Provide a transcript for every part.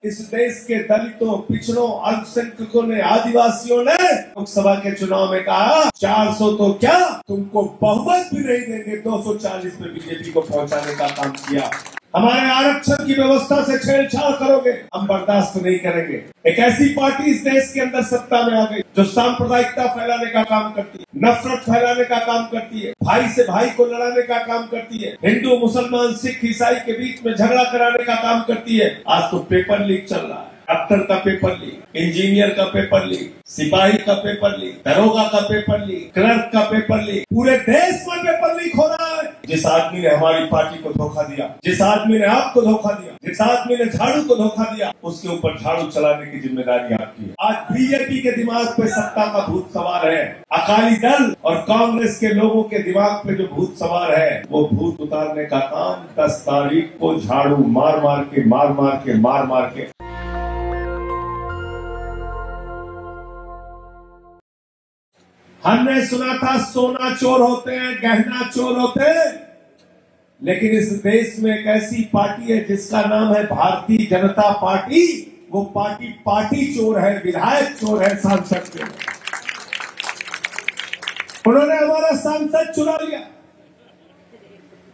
इस देश के दलितों, पिछड़ों, अल्पसंख्यकों ने, आदिवासियों ने लोकसभा के चुनाव में कहा 400 तो क्या तुमको बहुमत भी नहीं देंगे, 240 पे बीजेपी को पहुंचाने का काम किया। हमारे आरक्षण की व्यवस्था से छेड़छाड़ करोगे, हम बर्दाश्त नहीं करेंगे। एक ऐसी पार्टी इस देश के अंदर सत्ता में आ गई जो सांप्रदायिकता फैलाने का काम करती है, नफरत फैलाने का काम करती है, भाई से भाई को लड़ाने का काम करती है, हिंदू मुसलमान सिख ईसाई के बीच में झगड़ा कराने का काम करती है। आज तो पेपर लीक चल रहा है, डॉक्टर का पेपर लीक, इंजीनियर का पेपर लीक, सिपाही का पेपर लीक, दरोगा का पेपर लीक, क्लर्क का पेपर लीक, पूरे देश में पेपर लीक हो रहा है। जिस आदमी ने हमारी पार्टी को धोखा दिया, जिस आदमी ने आपको धोखा दिया, जिस आदमी ने झाड़ू को धोखा दिया, उसके ऊपर झाड़ू चलाने की जिम्मेदारी आपकी है। आज बीजेपी के दिमाग पे सत्ता का भूत सवार है, अकाली दल और कांग्रेस के लोगों के दिमाग पे जो भूत सवार है, वो भूत उतारने का काम 10 तारीख को झाड़ू मार मार के हमने सुना था सोना चोर होते हैं, गहना चोर होते हैं, लेकिन इस देश में एक ऐसी पार्टी है जिसका नाम है भारतीय जनता पार्टी। वो पार्टी चोर है, विधायक चोर है, सांसद चोर है। उन्होंने हमारा सांसद चुरा लिया,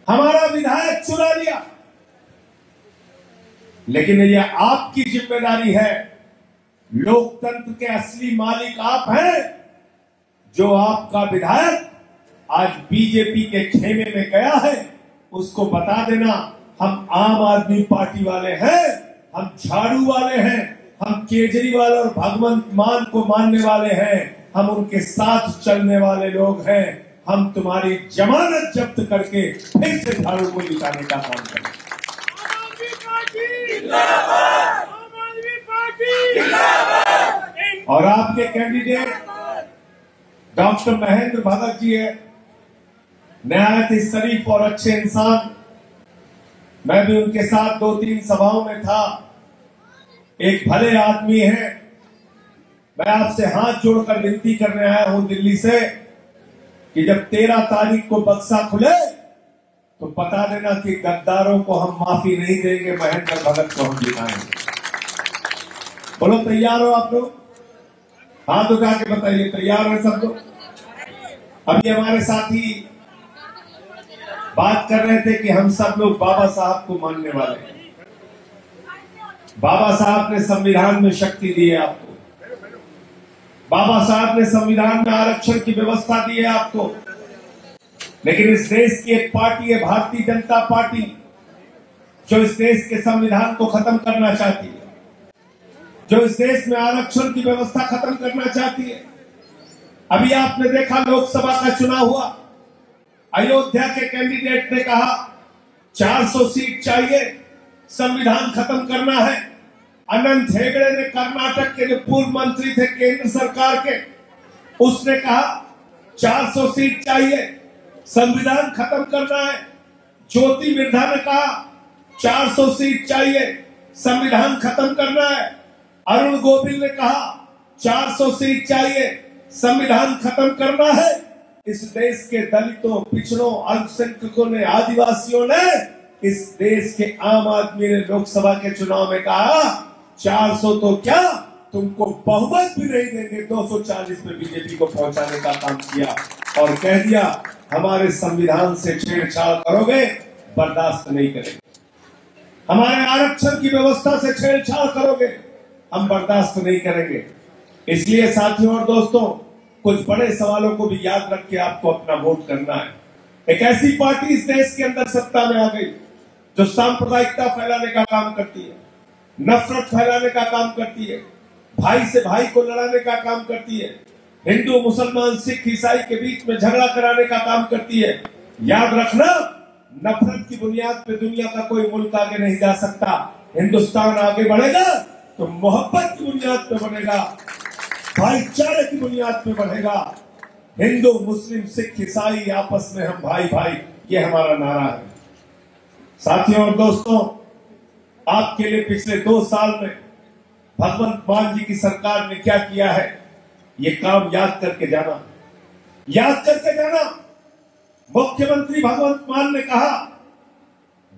हमारा विधायक चुरा लिया, लेकिन यह आपकी जिम्मेदारी है। लोकतंत्र के असली मालिक आप हैं। जो आपका विधायक आज बीजेपी के खेमे में गया है, उसको बता देना हम आम आदमी पार्टी वाले हैं, हम झाड़ू वाले हैं, हम केजरीवाल और भगवंत मान को मानने वाले हैं, हम उनके साथ चलने वाले लोग हैं। हम तुम्हारी जमानत जब्त करके फिर से झाड़ू को जिताने का काम करें। और आपके कैंडिडेट डॉक्टर महेंद्र भगत जी है, नहायत ही शरीफ और अच्छे इंसान। मैं भी उनके साथ 2-3 सभाओं में था। एक भले आदमी है। मैं आपसे हाथ जोड़कर विनती करने आया हूं दिल्ली से कि जब 13 तारीख को बक्सा खुले तो बता देना कि गद्दारों को हम माफी नहीं देंगे, महेंद्र भगत को हम जिताएंगे। बोलो तैयार हो आप लोग? हाथ उठा के बताइए तैयार है सब लोग। अभी हमारे साथी बात कर रहे थे कि हम सब लोग बाबा साहब को मानने वाले हैं। बाबा साहब ने संविधान में शक्ति दी है आपको, बाबा साहब ने संविधान में आरक्षण की व्यवस्था दी है आपको, लेकिन इस देश की एक पार्टी है भारतीय जनता पार्टी, जो इस देश के संविधान को खत्म करना चाहती है, जो इस देश में आरक्षण की व्यवस्था खत्म करना चाहती है। अभी आपने देखा लोकसभा का चुनाव हुआ, अयोध्या के कैंडिडेट ने कहा 400 सीट चाहिए, संविधान खत्म करना है। अनंत हेगड़े ने, कर्नाटक के जो पूर्व मंत्री थे केंद्र सरकार के, उसने कहा 400 सीट चाहिए, संविधान खत्म करना है। ज्योति मिर्धा ने कहा 400 सीट चाहिए, संविधान खत्म करना है। अरुण गोविल ने कहा 400 सीट चाहिए, संविधान खत्म करना है। इस देश के दलितों, पिछड़ों, अल्पसंख्यकों ने, आदिवासियों ने, इस देश के आम आदमी ने लोकसभा के चुनाव में कहा 400 तो क्या तुमको बहुमत भी नहीं देंगे, 240 पे बीजेपी को पहुंचाने का काम किया और कह दिया हमारे संविधान से छेड़छाड़ करोगे, बर्दाश्त नहीं करेंगे। हमारे आरक्षण की व्यवस्था से छेड़छाड़ करोगे, हम बर्दाश्त नहीं करेंगे। इसलिए साथियों और दोस्तों, कुछ बड़े सवालों को भी याद रख के आपको अपना वोट करना है। एक ऐसी पार्टी इस देश के अंदर सत्ता में आ गई जो सांप्रदायिकता फैलाने का काम करती है, नफरत फैलाने का काम करती है, भाई से भाई को लड़ाने का काम करती है, हिंदू मुसलमान सिख ईसाई के बीच में झगड़ा कराने का काम करती है। याद रखना, नफरत की बुनियाद पे दुनिया का कोई मुल्क आगे नहीं जा सकता। हिंदुस्तान आगे बढ़ेगा तो मोहब्बत की बुनियाद पे बनेगा, भाईचारे की बुनियाद पे बढ़ेगा। हिंदू मुस्लिम सिख ईसाई आपस में हम भाई भाई, ये हमारा नारा है। साथियों और दोस्तों, आपके लिए पिछले 2 साल में भगवंत मान जी की सरकार ने क्या किया है, ये काम याद करके जाना, याद करके जाना। मुख्यमंत्री भगवंत मान ने कहा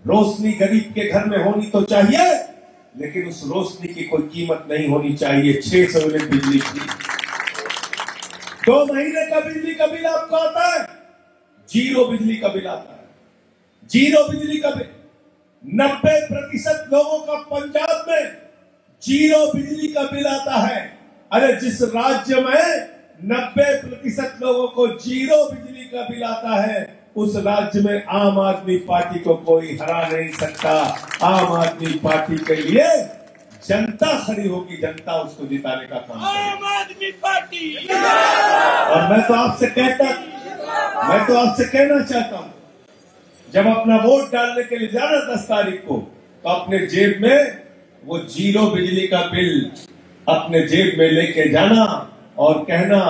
रोशनी गरीब के घर में होनी तो चाहिए, लेकिन उस रोशनी की कोई कीमत नहीं होनी चाहिए। 600 यूनिट बिजली फ्री। 2 महीने का बिजली का बिल आपको आता है, 0 बिजली का बिल आता है, 0 बिजली का बिल। 90% लोगों का पंजाब में 0 बिजली का बिल आता है। अरे जिस राज्य में 90% लोगों को 0 बिजली का बिल आता है, उस राज्य में आम आदमी पार्टी को कोई हरा नहीं सकता। आम आदमी पार्टी के लिए जनता खड़ी होगी, जनता उसको जिताने का काम करेगी। आम आदमी पार्टी। और मैं तो आपसे कहना चाहता हूं, जब अपना वोट डालने के लिए जाना 10 तारीख को, तो अपने जेब में वो 0 बिजली का बिल अपने जेब में लेके जाना और कहना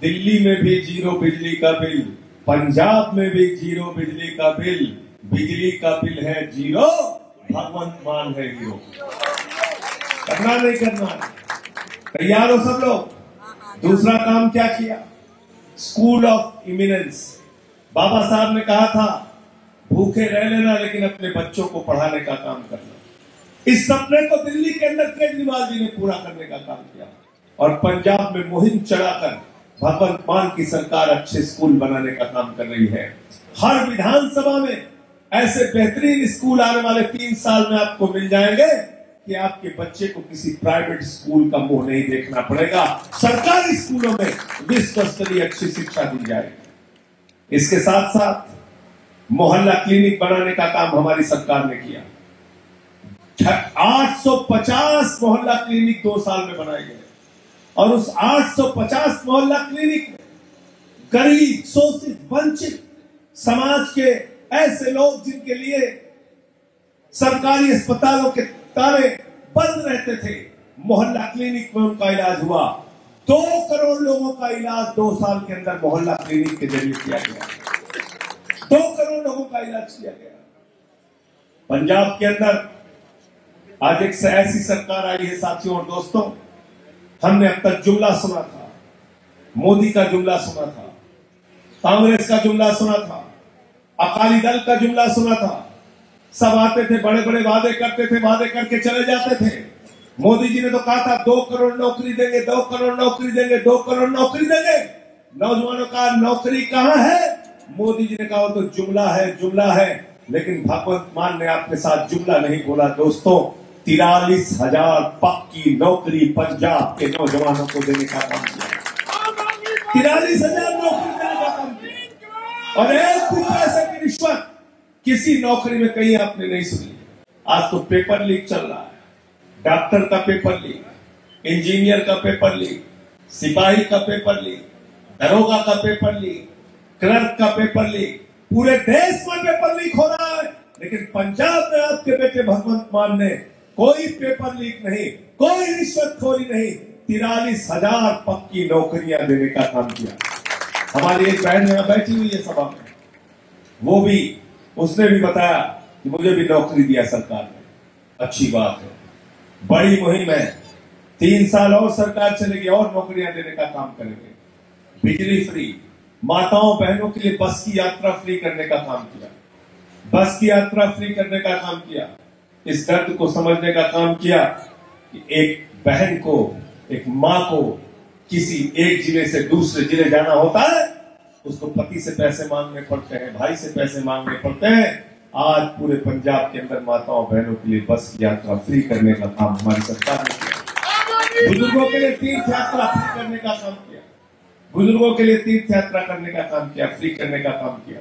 दिल्ली में भी 0 बिजली का बिल, पंजाब में भी 0 बिजली का बिल, बिजली का बिल है 0, भगवंत मान है 0। करना नहीं करना, तैयार हो सब लोग। दूसरा काम क्या किया? School of eminence. बाबा साहब ने कहा था भूखे रह लेना लेकिन अपने बच्चों को पढ़ाने का काम करना। इस सपने को दिल्ली के अंदर केजरीवाल जी ने पूरा करने का काम किया और पंजाब में मुहिम चलाकर भगवंत मान की सरकार अच्छे स्कूल बनाने का काम कर रही है। हर विधानसभा में ऐसे बेहतरीन स्कूल आने वाले 3 साल में आपको मिल जाएंगे कि आपके बच्चे को किसी प्राइवेट स्कूल का मुंह नहीं देखना पड़ेगा। सरकारी स्कूलों में विश्व स्तरीय अच्छी शिक्षा दी जाएगी। इसके साथ साथ मोहल्ला क्लिनिक बनाने का काम हमारी सरकार ने किया। 850 मोहल्ला क्लिनिक 2 साल में बनाए गए और उस 850 मोहल्ला क्लिनिक में गरीब, शोषित, वंचित समाज के ऐसे लोग जिनके लिए सरकारी अस्पतालों के ताले बंद रहते थे, मोहल्ला क्लिनिक में उनका इलाज हुआ। 2 करोड़ लोगों का इलाज 2 साल के अंदर मोहल्ला क्लिनिक के जरिए किया गया। 2 करोड़ लोगों का इलाज किया गया। पंजाब के अंदर आज एक ऐसी सरकार आई है साथियों और दोस्तों, हमने अब तक जुमला सुना था, मोदी का जुमला सुना था, कांग्रेस का जुमला सुना था, अकाली दल का जुमला सुना था। सब आते थे, बड़े बड़े वादे करते थे, वादे करके चले जाते थे। मोदी जी ने तो कहा था 2 करोड़ नौकरी देंगे, 2 करोड़ नौकरी देंगे, 2 करोड़ नौकरी देंगे। नौजवानों का नौकरी कहां है? मोदी जी ने कहा वो तो जुमला है, जुमला है। लेकिन भगवंत मान ने आपके साथ जुमला नहीं बोला दोस्तों। 43,000 पक्की नौकरी पंजाब के नौजवानों को देने का काम किया। 43,000 नौकरी देने का काम किया और 1 भी पैसे की रिश्वत किसी नौकरी में कहीं आपने नहीं सुनी। आज तो पेपर लीक चल रहा है, डॉक्टर का पेपर लीक, इंजीनियर का पेपर लीक, सिपाही का पेपर लीक, दरोगा का पेपर लीक, क्लर्क का पेपर लीक, पूरे देश में पेपर लीक हो रहा है। लेकिन पंजाब में आपके बेटे भगवंत मान ने कोई पेपर लीक नहीं, कोई रिश्वतखोरी नहीं, 43,000 पक्की नौकरियां देने का काम किया। हमारी एक बहन यहां बैठी हुई है सभा में, वो भी, उसने भी बताया कि मुझे भी नौकरी दिया सरकार ने। अच्छी बात है, बड़ी मुहिम है। 3 साल और सरकार चलेगी और नौकरियां देने का काम करेंगे। बिजली फ्री, माताओं बहनों के लिए बस की यात्रा फ्री करने का काम किया, बस की यात्रा फ्री करने का काम किया। इस दर्द को समझने का काम किया कि एक बहन को, एक मां को किसी एक जिले से दूसरे जिले जाना होता है, उसको पति से पैसे मांगने पड़ते हैं, भाई से पैसे मांगने पड़ते हैं। आज पूरे पंजाब के अंदर माताओं बहनों के लिए बस की यात्रा फ्री करने का काम हमारी सरकार ने किया। बुजुर्गों के लिए तीर्थ यात्रा फ्री करने का काम किया, बुजुर्गों के लिए तीर्थ यात्रा करने का काम किया, फ्री करने का काम किया।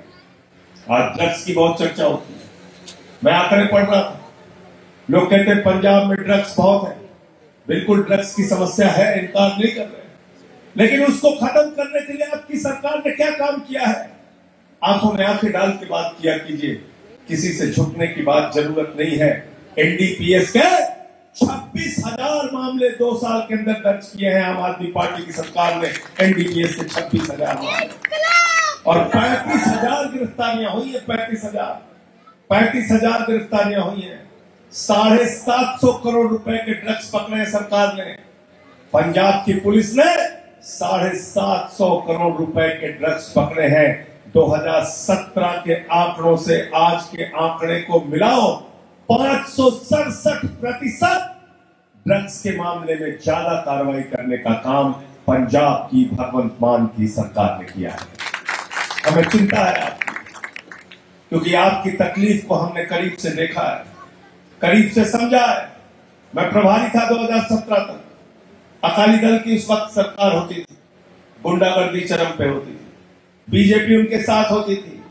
आज ड्रग्स की बहुत चर्चा होती है, मैं आंकड़े पढ़ रहा था। लोग कहते हैं पंजाब में ड्रग्स बहुत है, बिल्कुल ड्रग्स की समस्या है, इनकार नहीं कर रहे, लेकिन उसको खत्म करने के लिए आपकी सरकार ने क्या काम किया है? आंखों में आंखें डाल के बात किया कीजिए, किसी से छुपने की बात जरूरत नहीं है। एनडीपीएस के 26,000 मामले 2 साल के अंदर दर्ज किए हैं आम आदमी पार्टी की सरकार ने। एनडीपीएस के 26,000 मामले और 35,000 गिरफ्तारियां हुई है। 35,000 गिरफ्तारियां हुई है। 750 करोड़ रुपए के ड्रग्स पकड़े हैं सरकार ने। पंजाब की पुलिस ने 750 करोड़ रुपए के ड्रग्स पकड़े हैं। 2017 के आंकड़ों से आज के आंकड़े को मिलाओ, 567% ड्रग्स के मामले में ज्यादा कार्रवाई करने का काम पंजाब की भगवंत मान की सरकार ने किया है। हमें चिंता है आपकी, क्योंकि आपकी तकलीफ को हमने करीब से देखा है, करीब से समझा है। मैं प्रभारी था 2017 तक। अकाली दल की उस वक्त सरकार होती थी, गुंडागर्दी चरम पे होती थी, बीजेपी उनके साथ होती थी,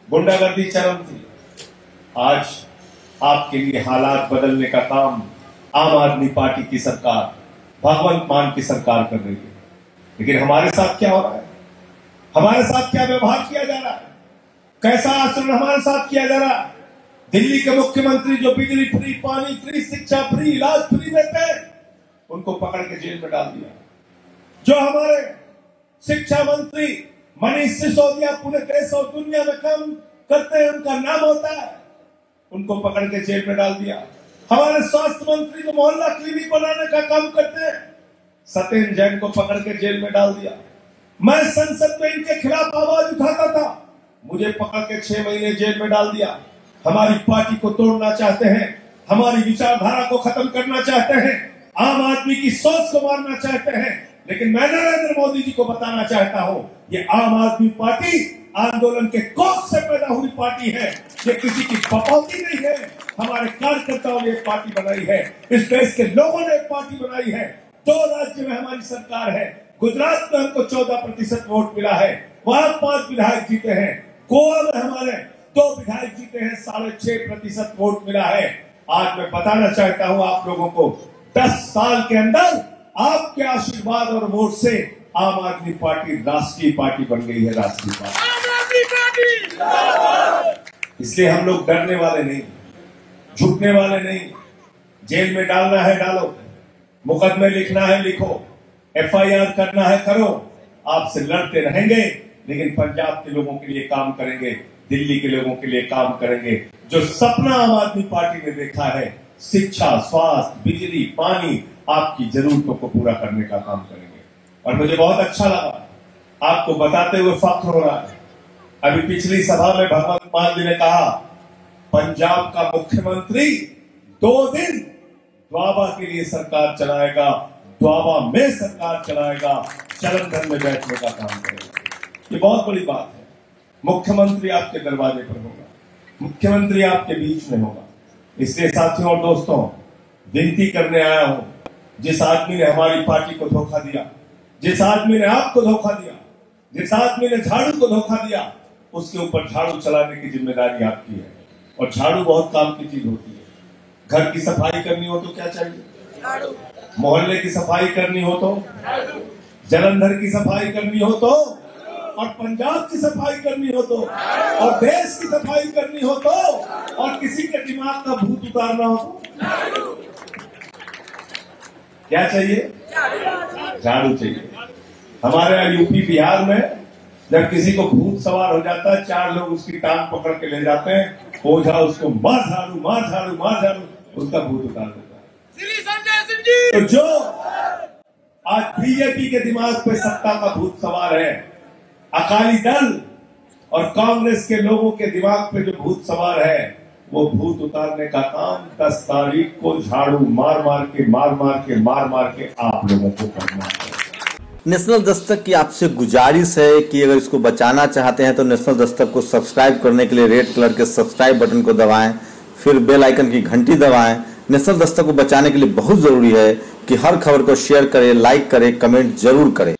गुंडागर्दी चरम थी। आज आपके लिए हालात बदलने का काम आम आदमी पार्टी की सरकार, भगवंत मान की सरकार कर रही है। लेकिन हमारे साथ क्या हो रहा है, हमारे साथ क्या व्यवहार किया जा रहा है, कैसा आचरण हमारे साथ किया जा रहा है। दिल्ली के मुख्यमंत्री जो बिजली फ्री, पानी फ्री, शिक्षा फ्री, इलाज फ्री देते हैं, उनको पकड़ के जेल में डाल दिया। जो हमारे शिक्षा मंत्री मनीष सिसोदिया पूरे देश और दुनिया में काम करते हैं, उनका नाम होता है, उनको पकड़ के जेल में डाल दिया। हमारे स्वास्थ्य मंत्री जो मोहल्ला क्लिनिक बनाने का काम करते हैं, सत्येंद्र जैन को पकड़ के जेल में डाल दिया। मैं संसद में इनके खिलाफ आवाज उठाता था, मुझे पकड़ के 6 महीने जेल में डाल दिया। हमारी पार्टी को तोड़ना चाहते हैं, हमारी विचारधारा को खत्म करना चाहते हैं, आम आदमी की सोच को मारना चाहते हैं। लेकिन मैं नरेंद्र मोदी जी को बताना चाहता हूं, ये आम आदमी पार्टी आंदोलन के कोख से पैदा हुई पार्टी है, ये किसी की बपौती नहीं है। हमारे कार्यकर्ताओं ने एक पार्टी बनाई है, इस देश के लोगों ने एक पार्टी बनाई है। 2 राज्य में हमारी सरकार है। गुजरात में हमको 14% वोट मिला है, वहां 5 विधायक जीते हैं। गोवा में हमारे 2 विधायक जीते हैं, 6.5% वोट मिला है। आज मैं बताना चाहता हूं आप लोगों को, 10 साल के अंदर आपके आशीर्वाद और वोट से आम आदमी पार्टी राष्ट्रीय पार्टी बन गई है, राष्ट्रीय पार्टी। इसलिए हम लोग डरने वाले नहीं, झुकने वाले नहीं। जेल में डालना है डालो, मुकदमे लिखना है लिखो, FIR करना है करो। आपसे लड़ते रहेंगे, लेकिन पंजाब के लोगों के लिए काम करेंगे, दिल्ली के लोगों के लिए काम करेंगे। जो सपना आम आदमी पार्टी ने देखा है, शिक्षा, स्वास्थ्य, बिजली, पानी, आपकी जरूरतों को पूरा करने का काम करेंगे। और मुझे बहुत अच्छा लगा, आपको बताते हुए फख्र हो रहा है। अभी पिछली सभा में भगवंत मान जी ने कहा, पंजाब का मुख्यमंत्री 2 दिन द्वाबा के लिए सरकार चलाएगा, द्वाबा में सरकार चलाएगा, जलंधर में बैठने का काम करेगा। ये बहुत बड़ी बात है। मुख्यमंत्री आपके दरवाजे पर होगा, मुख्यमंत्री आपके बीच में होगा। इसलिए साथियों और दोस्तों, विनती करने आया हूं, जिस आदमी ने हमारी पार्टी को धोखा दिया, जिस आदमी ने आपको धोखा दिया, जिस आदमी ने झाड़ू को धोखा दिया, उसके ऊपर झाड़ू चलाने की जिम्मेदारी आपकी है। और झाड़ू बहुत काम की चीज होती है। घर की सफाई करनी हो तो क्या चाहिए? झाड़ू। मोहल्ले की सफाई करनी हो तो झाड़ू। जलंधर की सफाई करनी हो तो, और पंजाब की सफाई करनी हो तो, और देश की सफाई करनी हो तो, और किसी के दिमाग का भूत उतारना हो तो क्या चाहिए? झाड़ू चाहिए। हमारे यहाँ यूपी बिहार में जब किसी को भूत सवार हो जाता है, 4 लोग उसकी टांग पकड़ के ले जाते हैं, ओझा उसको मार झाड़ू मार झाड़ू मार झाड़ू, उसका भूत उतार देता है। तो जो आज बीजेपी के दिमाग पे सत्ता का भूत सवार है, अकाली दल और कांग्रेस के लोगों के दिमाग पे जो भूत सवार है, वो भूत उतारने का काम 10 तारीख को झाड़ू मार मार के आप लोगों को करना है। नेशनल दस्तक की आपसे गुजारिश है कि अगर इसको बचाना चाहते हैं तो नेशनल दस्तक को सब्सक्राइब करने के लिए रेड कलर के सब्सक्राइब बटन को दबाएं, फिर बेल आइकन की घंटी दबाएं। नेशनल दस्तक को बचाने के लिए बहुत जरूरी है कि हर खबर को शेयर करें, लाइक करें, कमेंट जरूर करें।